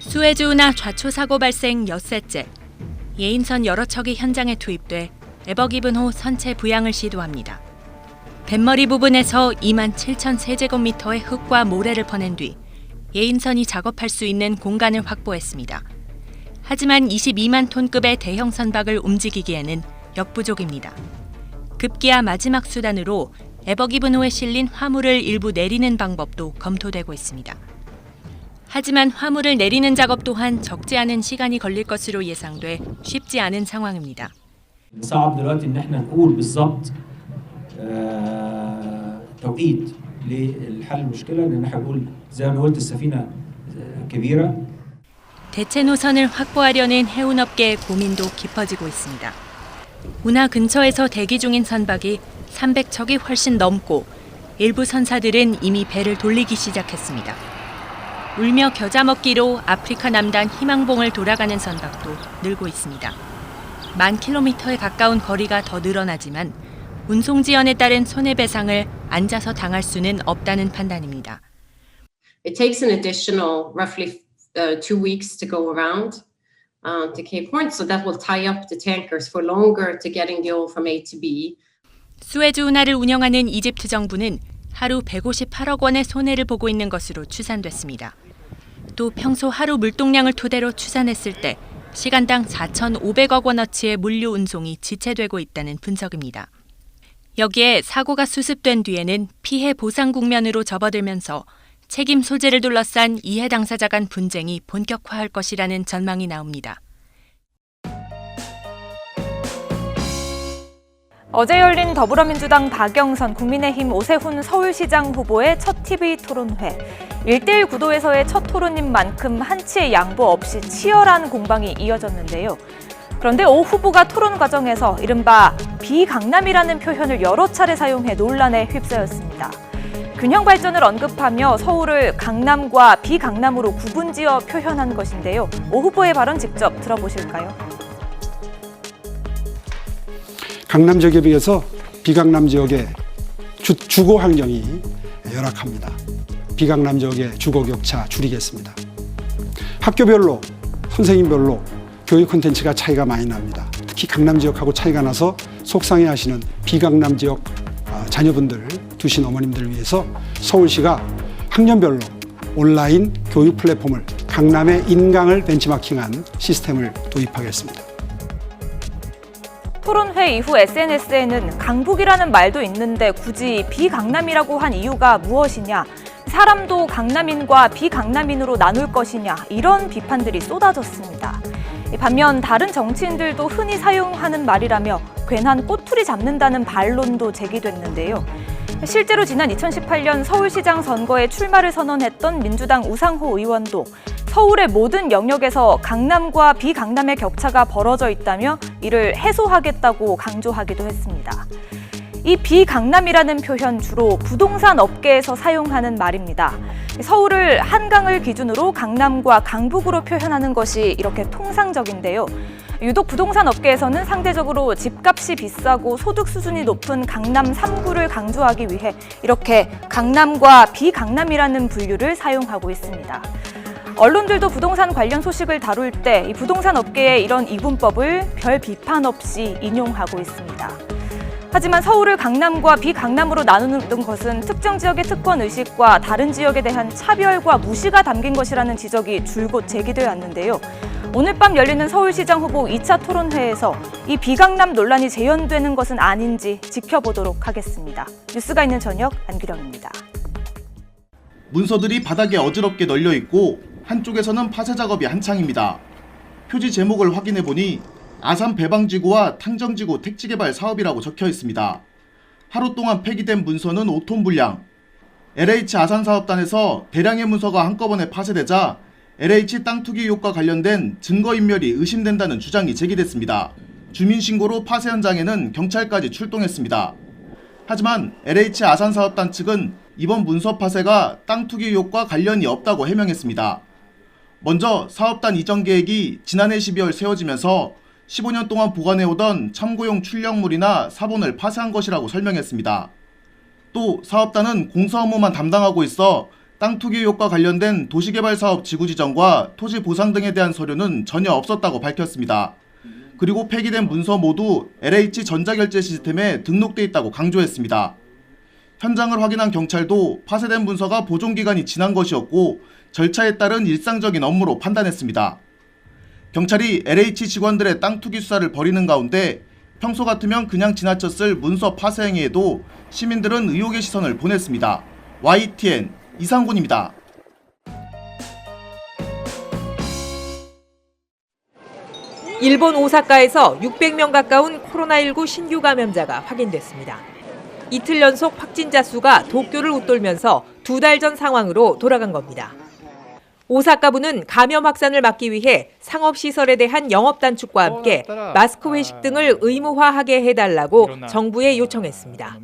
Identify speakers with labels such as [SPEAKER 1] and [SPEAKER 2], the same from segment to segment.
[SPEAKER 1] 수에즈 운하 좌초 사고 발생 엿새째, 예인선 여러 척이 현장에 투입돼 에버기븐호 선체 부양을 시도합니다. 뱃머리 부분에서 27,000세제곱미터의 흙과 모래를 퍼낸 뒤 예인선이 작업할 수 있는 공간을 확보했습니다. 하지만 22만 톤급의 대형 선박을 움직이기에는 역부족입니다. 급기야 마지막 수단으로 에버기븐호에 실린 화물을 일부 내리는 방법도 검토되고 있습니다. 하지만 화물을 내리는 작업 또한 적지 않은 시간이 걸릴 것으로 예상돼 쉽지 않은 상황입니다.
[SPEAKER 2] صعب دلوقتي ان احنا نقول بالظبط توقيت لحل المشكله لان احنا بنقول زي ما قلت السفينه كبيره.
[SPEAKER 1] 대체 노선을 확보하려는 해운업계의 고민도 깊어지고 있습니다. 운하 근처에서 대기 중인 선박이 300척이 훨씬 넘고 일부 선사들은 이미 배를 돌리기 시작했습니다. 울며 겨자 먹기로 아프리카 남단 희망봉을 돌아가는 선박도 늘고 있습니다. 10,000km에 가까운 거리가 더 늘어나지만 운송 지연에 따른 손해배상을 앉아서 당할 수는 없다는 판단입니다.
[SPEAKER 3] It takes an additional roughly 2 weeks to go around to Cape Horn, so that will tie up the tankers for longer to getting the oil from A to B.
[SPEAKER 1] 수에즈 운하를 운영하는 이집트 정부는 하루 158억 원의 손해를 보고 있는 것으로 추산됐습니다. 또 평소 하루 물동량을 토대로 추산했을 때 시간당 4,500억 원어치의 물류 운송이 지체되고 있다는 분석입니다. 여기에 사고가 수습된 뒤에는 피해 보상 국면으로 접어들면서 책임 소재를 둘러싼 이해 당사자 간 분쟁이 본격화할 것이라는 전망이 나옵니다.
[SPEAKER 4] 어제 열린 더불어민주당 박영선, 국민의힘 오세훈 서울시장 후보의 첫 TV 토론회. 1대1 구도에서의 첫 토론인 만큼 한치의 양보 없이 치열한 공방이 이어졌는데요. 그런데 오 후보가 토론 과정에서 이른바 비강남이라는 표현을 여러 차례 사용해 논란에 휩싸였습니다. 균형 발전을 언급하며 서울을 강남과 비강남으로 구분지어 표현한 것인데요. 오 후보의 발언 직접 들어보실까요?
[SPEAKER 5] 강남 지역에 비해서 비강남 지역의 주거 환경이 열악합니다. 비강남 지역의 주거 격차 줄이겠습니다. 학교별로, 선생님별로 교육 콘텐츠가 차이가 많이 납니다. 특히 강남 지역하고 차이가 나서 속상해하시는 비강남 지역 자녀분들 두신 어머님들을 위해서 서울시가 학년별로 온라인 교육 플랫폼을 강남의 인강을 벤치마킹한 시스템을 도입하겠습니다.
[SPEAKER 4] 토론회 이후 SNS에는 강북이라는 말도 있는데 굳이 비강남이라고 한 이유가 무엇이냐, 사람도 강남인과 비강남인으로 나눌 것이냐, 이런 비판들이 쏟아졌습니다. 반면 다른 정치인들도 흔히 사용하는 말이라며 괜한 꼬투리 잡는다는 반론도 제기됐는데요. 실제로 지난 2018년 서울시장 선거에 출마를 선언했던 민주당 우상호 의원도 서울의 모든 영역에서 강남과 비강남의 격차가 벌어져 있다며 이를 해소하겠다고 강조하기도 했습니다. 이 비강남이라는 표현 주로 부동산 업계에서 사용하는 말입니다. 서울을 한강을 기준으로 강남과 강북으로 표현하는 것이 이렇게 통상적인데요. 유독 부동산 업계에서는 상대적으로 집값이 비싸고 소득 수준이 높은 강남 3구를 강조하기 위해 이렇게 강남과 비강남이라는 분류를 사용하고 있습니다. 언론들도 부동산 관련 소식을 다룰 때 이 부동산 업계의 이런 이분법을 별 비판 없이 인용하고 있습니다. 하지만 서울을 강남과 비강남으로 나누는 것은 특정 지역의 특권의식과 다른 지역에 대한 차별과 무시가 담긴 것이라는 지적이 줄곧 제기되어 왔는데요. 오늘 밤 열리는 서울시장 후보 2차 토론회에서 이 비강남 논란이 재현되는 것은 아닌지 지켜보도록 하겠습니다. 뉴스가 있는 저녁 안규령입니다.
[SPEAKER 6] 문서들이 바닥에 어지럽게 널려 있고 한쪽에서는 파쇄 작업이 한창입니다. 표지 제목을 확인해 보니 아산 배방지구와 탕정지구 택지개발 사업이라고 적혀 있습니다. 하루 동안 폐기된 문서는 5톤 분량. LH 아산사업단에서 대량의 문서가 한꺼번에 파쇄되자 LH 땅 투기 의혹과 관련된 증거인멸이 의심된다는 주장이 제기됐습니다. 주민신고로 파쇄 현장에는 경찰까지 출동했습니다. 하지만 LH 아산사업단 측은 이번 문서 파쇄가 땅 투기 의혹과 관련이 없다고 해명했습니다. 먼저 사업단 이전 계획이 지난해 12월 세워지면서 15년 동안 보관해오던 참고용 출력물이나 사본을 파쇄한 것이라고 설명했습니다. 또 사업단은 공사 업무만 담당하고 있어 땅 투기 의혹과 관련된 도시개발사업 지구지정과 토지 보상 등에 대한 서류는 전혀 없었다고 밝혔습니다. 그리고 폐기된 문서 모두 LH 전자결제 시스템에 등록돼 있다고 강조했습니다. 현장을 확인한 경찰도 파쇄된 문서가 보존기간이 지난 것이었고 절차에 따른 일상적인 업무로 판단했습니다. 경찰이 LH 직원들의 땅 투기 수사를 벌이는 가운데 평소 같으면 그냥 지나쳤을 문서 파쇄 행위에도 시민들은 의혹의 시선을 보냈습니다. YTN 이상군입니다.
[SPEAKER 7] 일본 오사카에서 600명 가까운 코로나19 신규 감염자가 확인됐습니다. 이틀 연속 확진자 수가 도쿄를 웃돌면서 2달 전 상황으로 돌아간 겁니다. 오사카부는 감염 확산을 막기 위해 상업시설에 대한 영업 단축과 함께 마스크 회식 등을 의무화하게 해달라고 정부에 요청했습니다.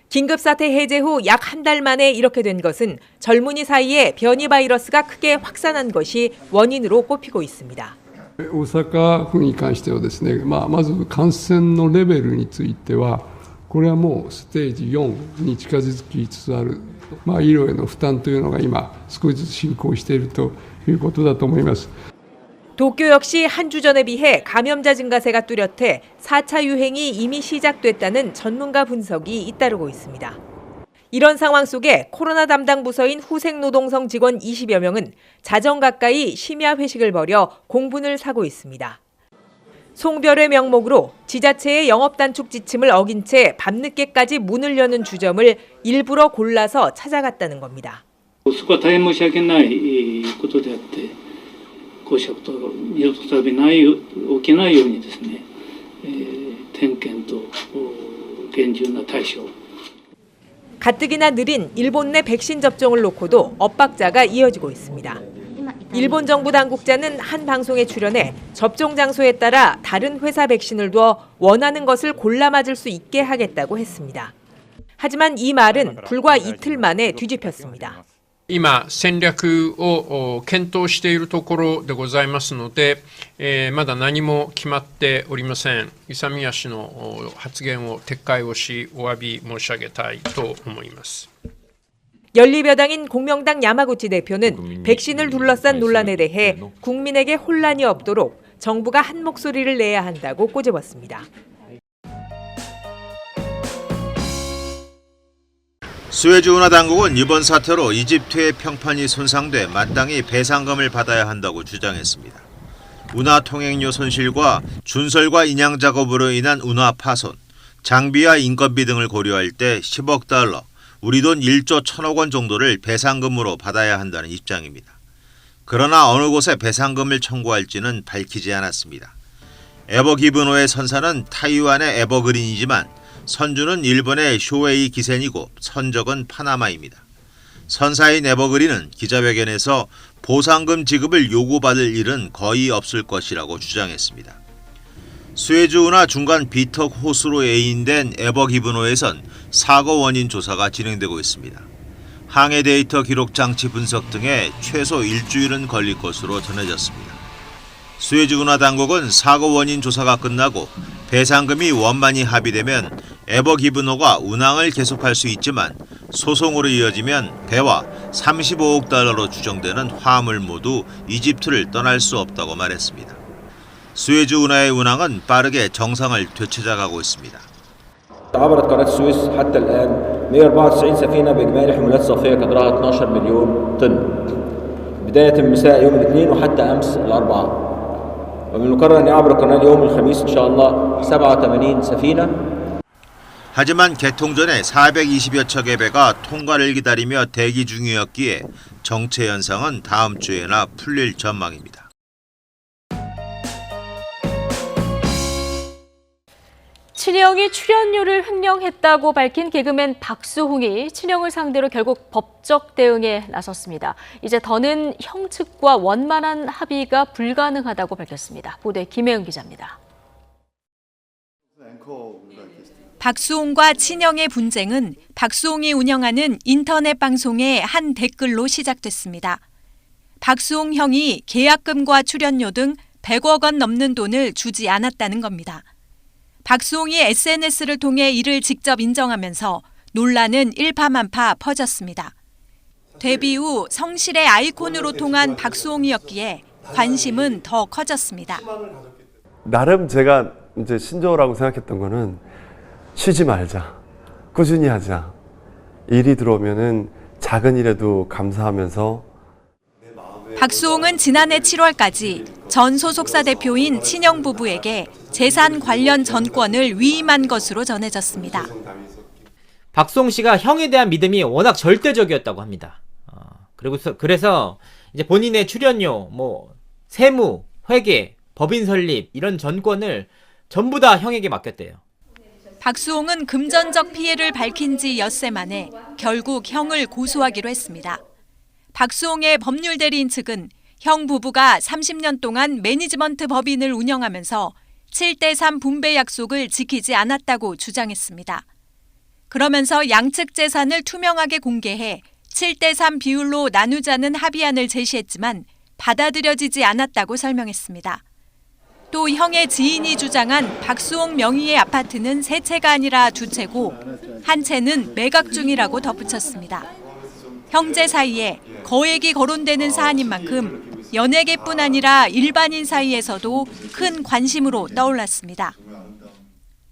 [SPEAKER 7] 긴급사태 해제 후 약 한 달 만에 이렇게 된 것은 젊은이 사이에 변이 바이러스가 크게 확산한 것이 원인으로 꼽히고 있습니다.
[SPEAKER 8] 大阪府に関してはですね、まず感染のレベルについては、これはもうステージ4に近づきつつある、医療への負担というのが今少しずつ進行しているということだと思います。
[SPEAKER 7] 도쿄 역시 한 주 전에 비해 감염자 증가세가 뚜렷해 4차 유행이 이미 시작됐다는 전문가 분석이 잇따르고 있습니다. 이런 상황 속에 코로나 담당 부서인 후생노동성 직원 20여 명은 자정 가까이 심야 회식을 벌여 공분을 사고 있습니다. 송별회 명목으로 지자체의 영업 단축 지침을 어긴 채 밤늦게까지 문을 여는 주점을 일부러 골라서 찾아갔다는 겁니다.
[SPEAKER 9] そこは大変申し訳ないことであって、こうしたことが二度と再び起きないようにですね、点検と厳重な対処。
[SPEAKER 7] 가뜩이나 느린 일본 내 백신 접종을 놓고도 엇박자가 이어지고 있습니다. 일본 정부 당국자는 한 방송에 출연해 접종 장소에 따라 다른 회사 백신을 두어 원하는 것을 골라 맞을 수 있게 하겠다고 했습니다. 하지만 이 말은 불과 이틀 만에 뒤집혔습니다.
[SPEAKER 10] 今、戦略を検討しているところでございますので、まだ何も決まっておりません。勇み足の発言を撤回をし、お詫び申し上げたいと思います。
[SPEAKER 7] 연립여당인 공명당 야마구치 대표는 백신을 둘러싼 논란에 대해 국민에게 혼란이 없도록 정부가 한 목소리를 내야 한다고 꼬집었습니다.
[SPEAKER 11] 스웨즈 운하 당국은 이번 사태로 이집트의 평판이 손상돼 마땅히 배상금을 받아야 한다고 주장했습니다. 운하 통행료 손실과 준설과 인양 작업으로 인한 운하 파손, 장비와 인건비 등을 고려할 때 10억 달러, 우리 돈 1조 1천억 원 정도를 배상금으로 받아야 한다는 입장입니다. 그러나 어느 곳에 배상금을 청구할지는 밝히지 않았습니다. 에버기브노의 선사는 타이완의 에버그린이지만 선주는 일본의 쇼웨이 기센이고 선적은 파나마입니다. 선사인 에버그린은 기자회견에서 보상금 지급을 요구받을 일은 거의 없을 것이라고 주장했습니다. 스웨즈 운하 중간 비턱 호수로 애인된 에버기브노에선 사고 원인 조사가 진행되고 있습니다. 항해 데이터 기록 장치 분석 등에 최소 일주일은 걸릴 것으로 전해졌습니다. 스웨즈 운하 당국은 사고 원인 조사가 끝나고 배상금이 원만히 합의되면 에버기브노가 운항을 계속할 수 있지만 소송으로 이어지면 배와 35억 달러로 추정되는 화물 모두 이집트를 떠날 수 없다고 말했습니다. 스웨즈 운하의 운항은 빠르게 정상을 되찾아가고 있습니다.
[SPEAKER 12] عبرت قناة السويس حتى الآن 194 سفينة بإجمالي حمولات صافية قدرها 12 مليون طن بداية من مساء يوم الاثنين وحتى أمس الأربعاء ومن المقرر أن يعبر القناة يوم الخميس إن شاء الله 87 سفينة.
[SPEAKER 11] 하지만 개통 전에 420여 척의 배가 통과를 기다리며 대기 중이었기에 정체 현상은 다음 주에나 풀릴 전망입니다.
[SPEAKER 13] 친형이 출연료를 횡령했다고 밝힌 개그맨 박수홍이 친형을 상대로 결국 법적 대응에 나섰습니다. 이제 더는 형 측과 원만한 합의가 불가능하다고 밝혔습니다. 보도에 김혜은 기자입니다.
[SPEAKER 1] 박수홍과 친형의 분쟁은 박수홍이 운영하는 인터넷 방송의 한 댓글로 시작됐습니다. 박수홍 형이 계약금과 출연료 등 100억 원 넘는 돈을 주지 않았다는 겁니다. 박수홍이 SNS를 통해 이를 직접 인정하면서 논란은 일파만파 퍼졌습니다. 데뷔 후 성실의 아이콘으로 통한 박수홍이었기에 관심은 더 커졌습니다.
[SPEAKER 14] 나름 제가 이제 신조어라고 생각했던 거는 쉬지 말자, 꾸준히 하자. 일이 들어오면은 작은 일에도 감사하면서.
[SPEAKER 1] 박수홍은 지난해 7월까지 전 소속사 대표인 친형 부부에게 재산 관련 전권을 위임한 것으로 전해졌습니다.
[SPEAKER 15] 박수홍 씨가 형에 대한 믿음이 워낙 절대적이었다고 합니다. 그래서 이제 본인의 출연료, 세무, 회계, 법인 설립 이런 전권을 전부 다 형에게 맡겼대요.
[SPEAKER 1] 박수홍은 금전적 피해를 밝힌 지 엿새 만에 결국 형을 고소하기로 했습니다. 박수홍의 법률 대리인 측은 형 부부가 30년 동안 매니지먼트 법인을 운영하면서 7대3 분배 약속을 지키지 않았다고 주장했습니다. 그러면서 양측 재산을 투명하게 공개해 7대3 비율로 나누자는 합의안을 제시했지만 받아들여지지 않았다고 설명했습니다. 또 형의 지인이 주장한 박수홍 명의의 아파트는 세 채가 아니라 두 채고 한 채는 매각 중이라고 덧붙였습니다. 형제 사이에 거액이 거론되는 사안인 만큼 연예계뿐 아니라 일반인 사이에서도 큰 관심으로 떠올랐습니다.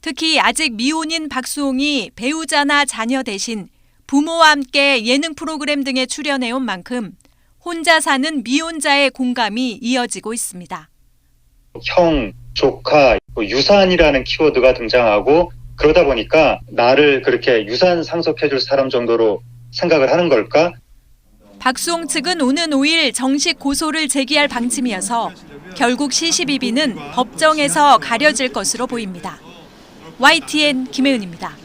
[SPEAKER 1] 특히 아직 미혼인 박수홍이 배우자나 자녀 대신 부모와 함께 예능 프로그램 등에 출연해온 만큼 혼자 사는 미혼자의 공감이 이어지고 있습니다.
[SPEAKER 16] 형, 조카, 유산이라는 키워드가 등장하고 그러다 보니까 나를 그렇게 유산 상속해줄 사람 정도로 생각을 하는 걸까?
[SPEAKER 1] 박수홍 측은 오는 5일 정식 고소를 제기할 방침이어서 결국 시시비비는 법정에서 가려질 것으로 보입니다. YTN 김혜은입니다.